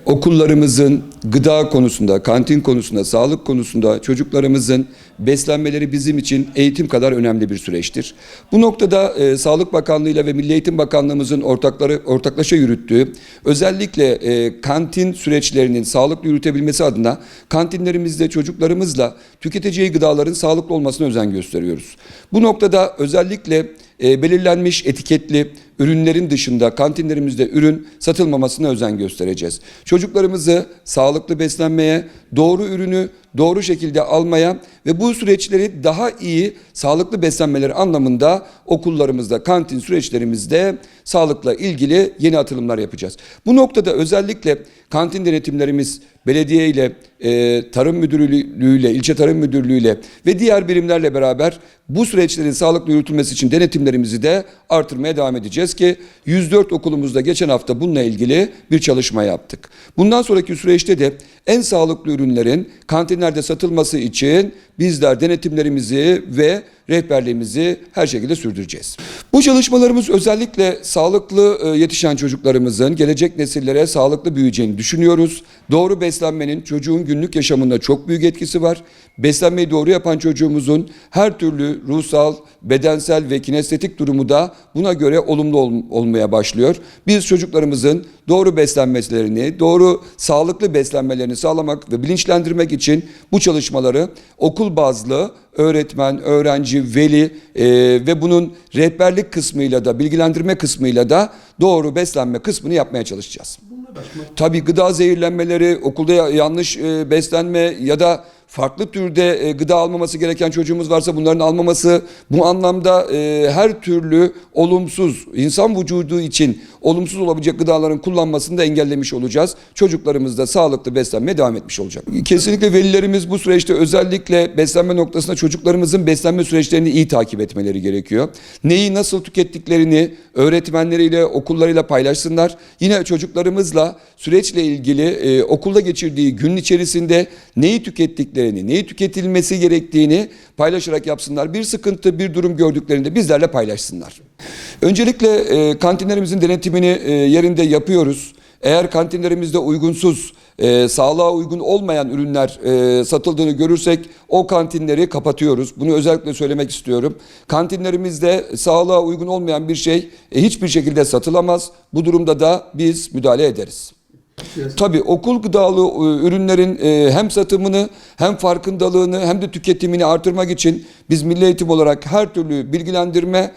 Okullarımızın gıda konusunda, kantin konusunda, sağlık konusunda çocuklarımızın beslenmeleri bizim için eğitim kadar önemli bir süreçtir. Bu noktada Sağlık Bakanlığı ile ve Milli Eğitim Bakanlığımızın ortaklaşa yürüttüğü özellikle kantin süreçlerinin sağlıklı yürütebilmesi adına kantinlerimizde çocuklarımızla tüketeceği gıdaların sağlıklı olmasına özen gösteriyoruz. Bu noktada özellikle belirlenmiş etiketli ürünlerin dışında kantinlerimizde ürün satılmamasına özen göstereceğiz. Çocuklarımızı sağlıklı beslenmeye, doğru ürünü doğru şekilde almaya ve bu süreçleri daha iyi sağlıklı beslenmeleri anlamında okullarımızda, kantin süreçlerimizde sağlıkla ilgili yeni atılımlar yapacağız. Bu noktada özellikle kantin denetimlerimiz belediye ile, tarım müdürlüğü ile, ilçe tarım müdürlüğü ile ve diğer birimlerle beraber bu süreçlerin sağlıklı yürütülmesi için denetimlerimizi de artırmaya devam edeceğiz ki 104 okulumuzda geçen hafta bununla ilgili bir çalışma yaptık. Bundan sonraki süreçte de en sağlıklı ürünlerin kantinlerde satılması için bizler denetimlerimizi ve rehberliğimizi her şekilde sürdüreceğiz. Bu çalışmalarımız özellikle sağlıklı yetişen çocuklarımızın gelecek nesillere sağlıklı büyüyeceğini düşünüyoruz. Doğru beslenmenin çocuğun günlük yaşamında çok büyük etkisi var. Beslenmeyi doğru yapan çocuğumuzun her türlü ruhsal, bedensel ve kinestetik durumu da buna göre olumlu olmaya başlıyor. Biz çocuklarımızın doğru beslenmelerini, doğru sağlıklı beslenmelerini sağlamak ve bilinçlendirmek için bu çalışmaları okul bazlı öğretmen, öğrenci, veli ve bunun rehberlik kısmıyla da bilgilendirme kısmıyla da doğru beslenme kısmını yapmaya çalışacağız. Tabii gıda zehirlenmeleri, okulda yanlış beslenme ya da farklı türde gıda almaması gereken çocuğumuz varsa bunların almaması, bu anlamda her türlü olumsuz, insan vücudu için olumsuz olabilecek gıdaların kullanmasını da engellemiş olacağız. Çocuklarımız da sağlıklı beslenmeye devam etmiş olacak. Kesinlikle velilerimiz bu süreçte özellikle beslenme noktasında çocuklarımızın beslenme süreçlerini iyi takip etmeleri gerekiyor. Neyi nasıl tükettiklerini öğretmenleriyle, okullarıyla paylaşsınlar. Yine çocuklarımızla süreçle ilgili okulda geçirdiği gün içerisinde neyi tükettiklerini, neyi tüketilmesi gerektiğini paylaşarak yapsınlar. Bir sıkıntı, bir durum gördüklerinde bizlerle paylaşsınlar. Öncelikle kantinlerimizin denetimini yerinde yapıyoruz. Eğer kantinlerimizde uygunsuz, sağlığa uygun olmayan ürünler satıldığını görürsek o kantinleri kapatıyoruz. Bunu özellikle söylemek istiyorum. Kantinlerimizde sağlığa uygun olmayan bir şey hiçbir şekilde satılamaz. Bu durumda da biz müdahale ederiz. Tabii okul gıdalı ürünlerin hem satımını hem farkındalığını hem de tüketimini artırmak için biz Milli Eğitim olarak her türlü bilgilendirme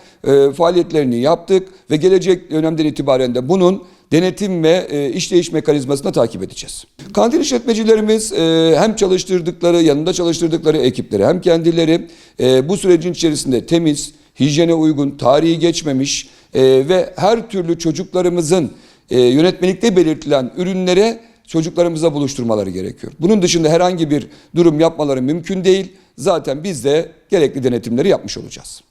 faaliyetlerini yaptık ve gelecek dönemden itibaren de bunun denetim ve işleyiş mekanizmasını takip edeceğiz. Kantin işletmecilerimiz hem çalıştırdıkları, yanında çalıştırdıkları ekipleri hem kendileri bu sürecin içerisinde temiz, hijyene uygun, tarihi geçmemiş ve her türlü çocuklarımızın yönetmelikte belirtilen ürünlere çocuklarımıza buluşturmaları gerekiyor. Bunun dışında herhangi bir durum yapmaları mümkün değil. Zaten biz de gerekli denetimleri yapmış olacağız.